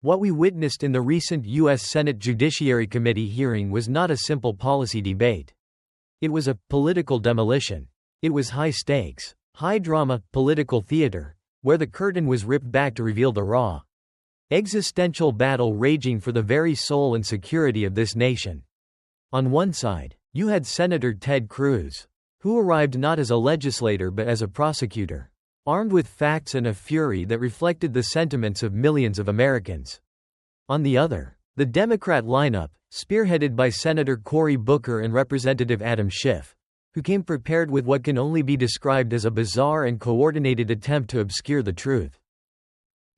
What we witnessed in the recent U.S. Senate Judiciary Committee hearing was not a simple policy debate. It was a political demolition. It was high stakes, high drama, political theater, where the curtain was ripped back to reveal the raw, existential battle raging for the very soul and security of this nation. On one side, you had Senator Ted Cruz, who arrived not as a legislator but as a prosecutor, armed with facts and a fury that reflected the sentiments of millions of Americans. On the other, the Democrat lineup, spearheaded by Senator Cory Booker and Representative Adam Schiff, who came prepared with what can only be described as a bizarre and coordinated attempt to obscure the truth.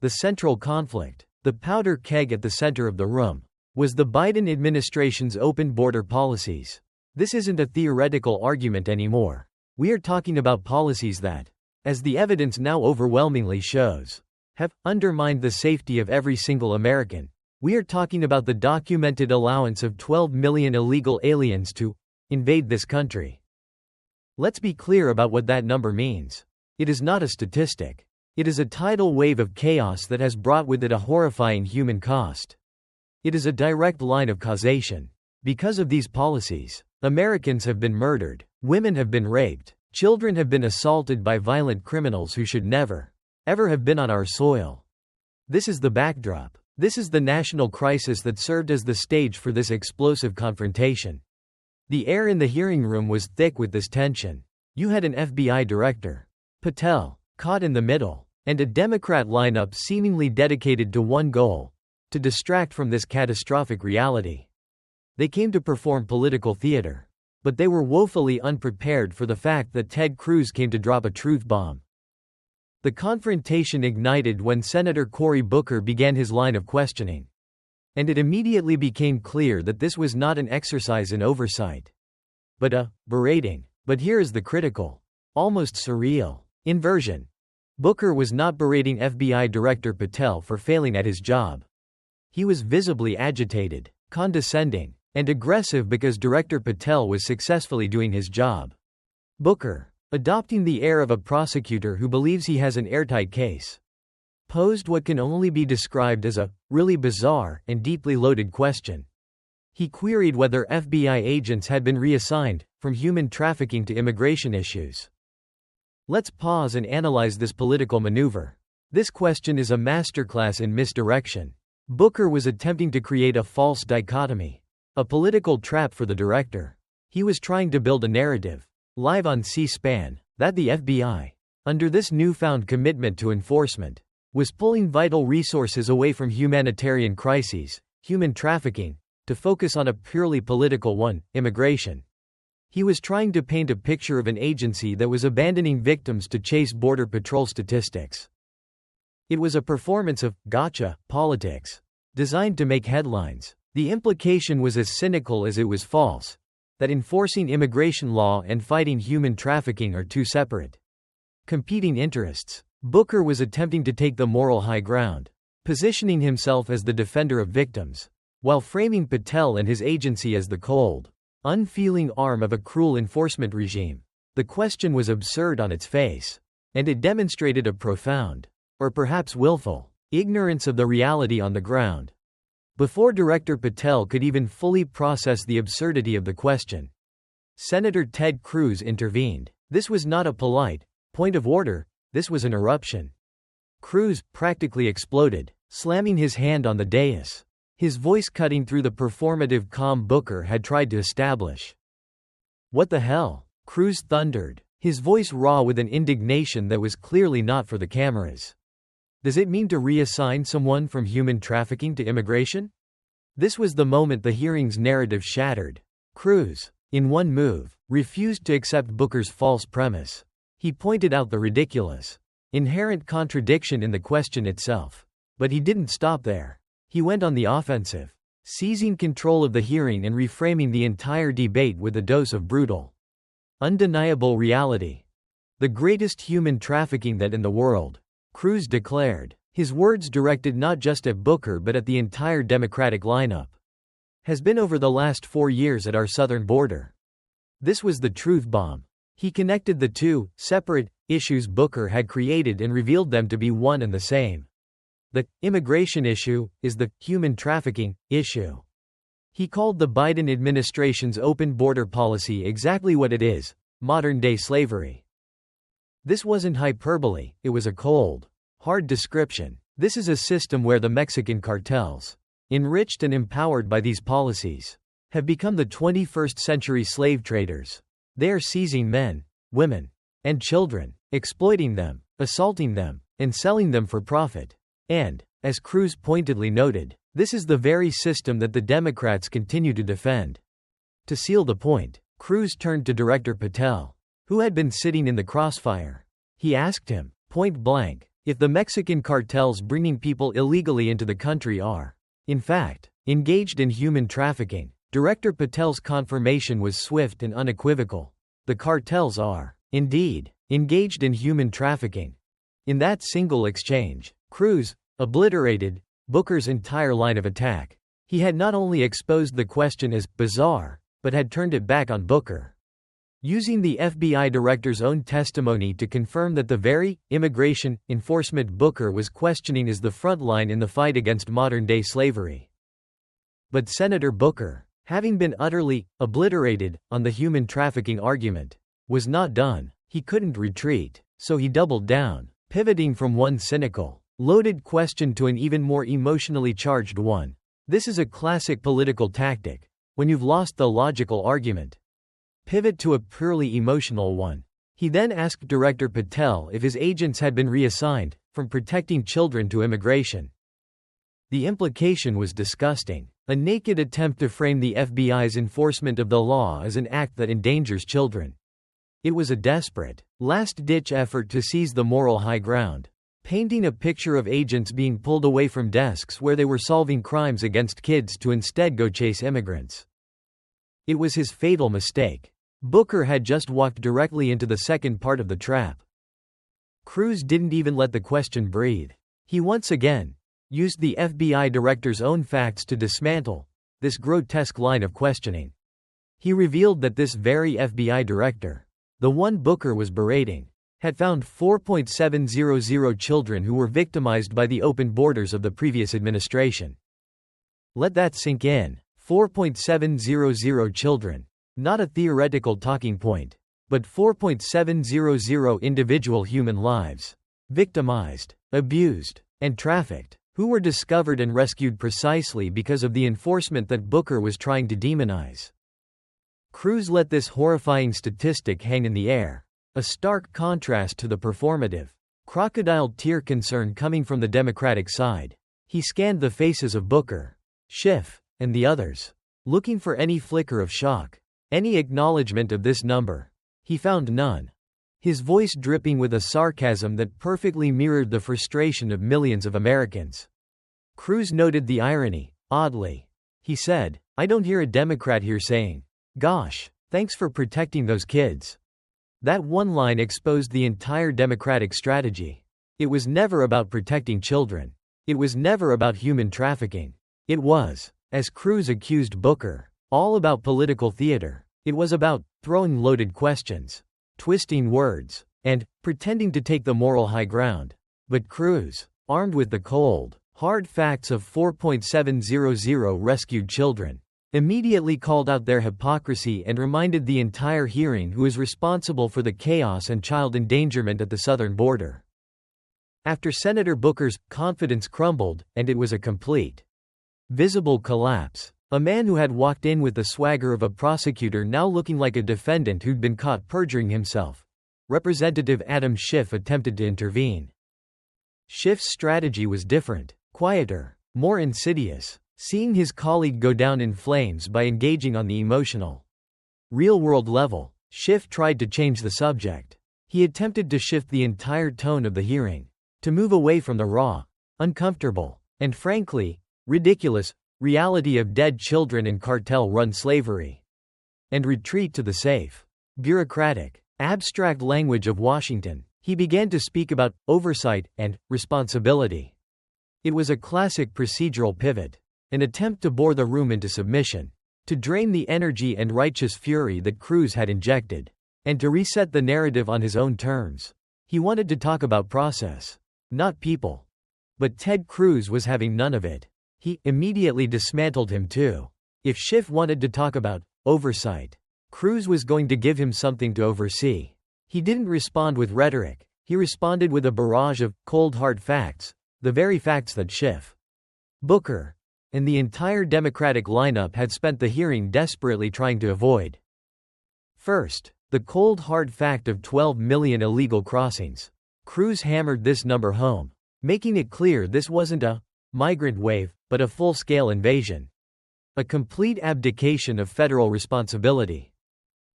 The central conflict, the powder keg at the center of the room, was the Biden administration's open border policies. This isn't a theoretical argument anymore. We are talking about policies that, as the evidence now overwhelmingly shows, have undermined the safety of every single American. We are talking about the documented allowance of 12 million illegal aliens to invade this country. Let's be clear about what that number means. It is not a statistic. It is a tidal wave of chaos that has brought with it a horrifying human cost. It is a direct line of causation. Because of these policies, Americans have been murdered, women have been raped, children have been assaulted by violent criminals who should never, ever have been on our soil. This is the backdrop. This is the national crisis that served as the stage for this explosive confrontation. The air in the hearing room was thick with this tension. You had an FBI director, Patel, caught in the middle, and a Democrat lineup seemingly dedicated to one goal: to distract from this catastrophic reality. They came to perform political theater, but they were woefully unprepared for the fact that Ted Cruz came to drop a truth bomb. The confrontation ignited when Senator Cory Booker began his line of questioning. And it immediately became clear that this was not an exercise in oversight, but a berating. But here is the critical, almost surreal, inversion. Booker was not berating FBI Director Patel for failing at his job. He was visibly agitated, condescending, and aggressive because Director Patel was successfully doing his job. Booker, adopting the air of a prosecutor who believes he has an airtight case, posed what can only be described as a really bizarre and deeply loaded question. He queried whether FBI agents had been reassigned from human trafficking to immigration issues. Let's pause and analyze this political maneuver. This question is a masterclass in misdirection. Booker was attempting to create a false dichotomy, a political trap for the director. He was trying to build a narrative, live on C-SPAN, that the FBI, under this newfound commitment to enforcement, was pulling vital resources away from humanitarian crises, human trafficking, to focus on a purely political one, immigration. He was trying to paint a picture of an agency that was abandoning victims to chase Border Patrol statistics. It was a performance of gotcha politics, designed to make headlines. The implication was as cynical as it was false, that enforcing immigration law and fighting human trafficking are two separate, competing interests. Booker was attempting to take the moral high ground, positioning himself as the defender of victims, while framing Patel and his agency as the cold, unfeeling arm of a cruel enforcement regime. The question was absurd on its face, and it demonstrated a profound, or perhaps willful, ignorance of the reality on the ground. Before Director Patel could even fully process the absurdity of the question, Senator Ted Cruz intervened. This was not a polite point of order, this was an eruption. Cruz practically exploded, slamming his hand on the dais, his voice cutting through the performative calm Booker had tried to establish. "What the hell?" Cruz thundered, his voice raw with an indignation that was clearly not for the cameras. "Does it mean to reassign someone from human trafficking to immigration?" This was the moment the hearing's narrative shattered. Cruz, in one move, refused to accept Booker's false premise. He pointed out the ridiculous, inherent contradiction in the question itself. But he didn't stop there. He went on the offensive, seizing control of the hearing and reframing the entire debate with a dose of brutal, undeniable reality. "The greatest human trafficking that in the world," Cruz declared, his words directed not just at Booker but at the entire Democratic lineup, "has been over the last 4 years at our southern border." This was the truth bomb. He connected the two separate issues Booker had created and revealed them to be one and the same. The immigration issue is the human trafficking issue. He called the Biden administration's open border policy exactly what it is: modern-day slavery. This wasn't hyperbole, it was a cold, hard description. This is a system where the Mexican cartels, enriched and empowered by these policies, have become the 21st century slave traders. They are seizing men, women, and children, exploiting them, assaulting them, and selling them for profit. And, as Cruz pointedly noted, this is the very system that the Democrats continue to defend. To seal the point, Cruz turned to Director Patel, who had been sitting in the crossfire. He asked him, point blank, if the Mexican cartels bringing people illegally into the country are, in fact, engaged in human trafficking. Director Patel's confirmation was swift and unequivocal. The cartels are, indeed, engaged in human trafficking. In that single exchange, Cruz obliterated Booker's entire line of attack. He had not only exposed the question as bizarre, but had turned it back on Booker, using the FBI director's own testimony to confirm that the very immigration enforcement Booker was questioning is the front line in the fight against modern-day slavery. But Senator Booker, having been utterly obliterated on the human trafficking argument, was not done. He couldn't retreat, so he doubled down, pivoting from one cynical, loaded question to an even more emotionally charged one. This is a classic political tactic. When you've lost the logical argument, pivot to a purely emotional one. He then asked Director Patel if his agents had been reassigned from protecting children to immigration. The implication was disgusting. A naked attempt to frame the FBI's enforcement of the law as an act that endangers children. It was a desperate, last-ditch effort to seize the moral high ground, painting a picture of agents being pulled away from desks where they were solving crimes against kids to instead go chase immigrants. It was his fatal mistake. Booker had just walked directly into the second part of the trap. Cruz didn't even let the question breathe. He once again used the FBI director's own facts to dismantle this grotesque line of questioning. He revealed that this very FBI director, the one Booker was berating, had found 4.700 children who were victimized by the open borders of the previous administration. Let that sink in. 4.700 children. Not a theoretical talking point, but 4.700 individual human lives, victimized, abused, and trafficked, who were discovered and rescued precisely because of the enforcement that Booker was trying to demonize. Cruz let this horrifying statistic hang in the air, a stark contrast to the performative, crocodile tear concern coming from the Democratic side. He scanned the faces of Booker, Schiff, and the others, looking for any flicker of shock, any acknowledgement of this number. He found none. His voice dripping with a sarcasm that perfectly mirrored the frustration of millions of Americans. Cruz noted the irony. Oddly, he said, I don't hear a Democrat here saying, "Gosh, thanks for protecting those kids." That one line exposed the entire Democratic strategy. It was never about protecting children. It was never about human trafficking. It was, as Cruz accused Booker, all about political theater. It was about throwing loaded questions, twisting words, and pretending to take the moral high ground. But Cruz, armed with the cold, hard facts of 4.700 rescued children, immediately called out their hypocrisy and reminded the entire hearing who is responsible for the chaos and child endangerment at the southern border. After Senator Booker's confidence crumbled, and it was a complete, visible collapse, a man who had walked in with the swagger of a prosecutor now looking like a defendant who'd been caught perjuring himself, Representative Adam Schiff attempted to intervene. Schiff's strategy was different, quieter, more insidious, seeing his colleague go down in flames by engaging on the emotional, real-world level. Schiff tried to change the subject. He attempted to shift the entire tone of the hearing, to move away from the raw, uncomfortable, and frankly, ridiculous reality of dead children and cartel-run slavery, and retreat to the safe, bureaucratic, abstract language of Washington. He began to speak about oversight and responsibility. It was a classic procedural pivot, an attempt to bore the room into submission, to drain the energy and righteous fury that Cruz had injected, and to reset the narrative on his own terms. He wanted to talk about process, not people. But Ted Cruz was having none of it. He immediately dismantled him too. If Schiff wanted to talk about oversight, Cruz was going to give him something to oversee. He didn't respond with rhetoric. He responded with a barrage of cold hard facts, the very facts that Schiff, Booker, and the entire Democratic lineup had spent the hearing desperately trying to avoid. First, the cold hard fact of 12 million illegal crossings. Cruz hammered this number home, making it clear this wasn't a migrant wave, but a full-scale invasion. A complete abdication of federal responsibility.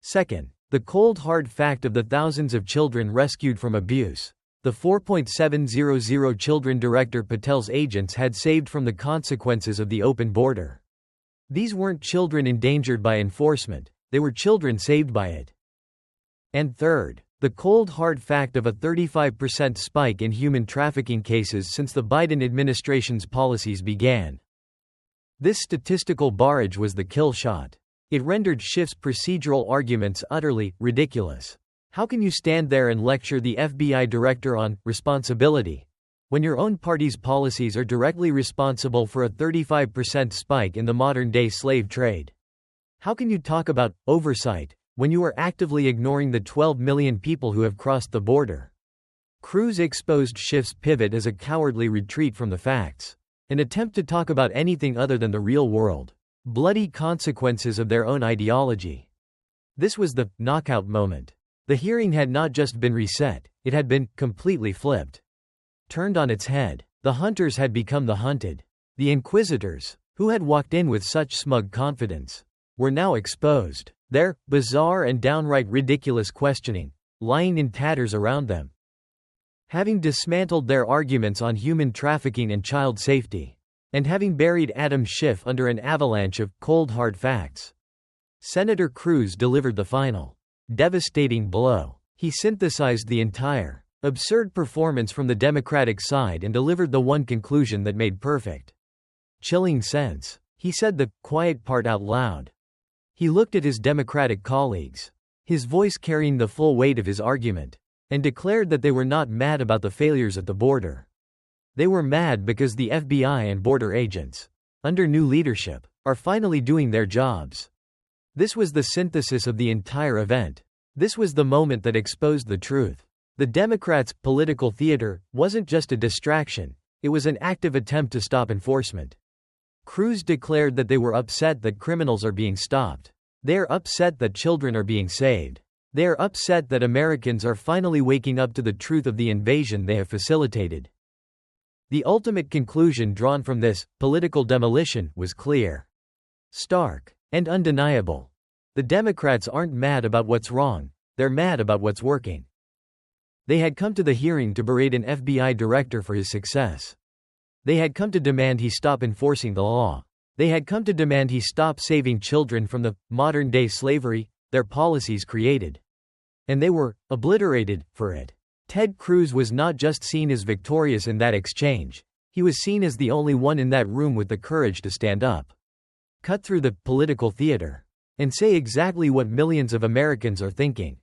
Second, the cold hard fact of the thousands of children rescued from abuse. The 4.700 children Director Patel's agents had saved from the consequences of the open border. These weren't children endangered by enforcement, they were children saved by it. And third, the cold hard fact of a 35% spike in human trafficking cases since the Biden administration's policies began. This statistical barrage was the kill shot. It rendered Schiff's procedural arguments utterly ridiculous. How can you stand there and lecture the FBI director on responsibility when your own party's policies are directly responsible for a 35% spike in the modern-day slave trade? How can you talk about oversight when you are actively ignoring the 12 million people who have crossed the border? Cruz exposed Schiff's pivot as a cowardly retreat from the facts, an attempt to talk about anything other than the real world, bloody consequences of their own ideology. This was the knockout moment. The hearing had not just been reset, it had been completely flipped. Turned on its head. The hunters had become the hunted. The inquisitors, who had walked in with such smug confidence, were now exposed. Their bizarre and downright ridiculous questioning, lying in tatters around them. Having dismantled their arguments on human trafficking and child safety, and having buried Adam Schiff under an avalanche of cold hard facts, Senator Cruz delivered the final, devastating blow. He synthesized the entire absurd performance from the Democratic side and delivered the one conclusion that made perfect, chilling sense. He said the quiet part out loud. He looked at his Democratic colleagues, his voice carrying the full weight of his argument, and declared that they were not mad about the failures at the border. They were mad because the FBI and border agents, under new leadership, are finally doing their jobs. This was the synthesis of the entire event. This was the moment that exposed the truth. The Democrats' political theater wasn't just a distraction, it was an active attempt to stop enforcement. Cruz declared that they were upset that criminals are being stopped. They are upset that children are being saved. They are upset that Americans are finally waking up to the truth of the invasion they have facilitated. The ultimate conclusion drawn from this political demolition was clear, stark, and undeniable. The Democrats aren't mad about what's wrong, they're mad about what's working. They had come to the hearing to berate an FBI director for his success. They had come to demand he stop enforcing the law. They had come to demand he stop saving children from the modern-day slavery their policies created. And they were obliterated for it. Ted Cruz was not just seen as victorious in that exchange, he was seen as the only one in that room with the courage to stand up, cut through the political theater, and say exactly what millions of Americans are thinking.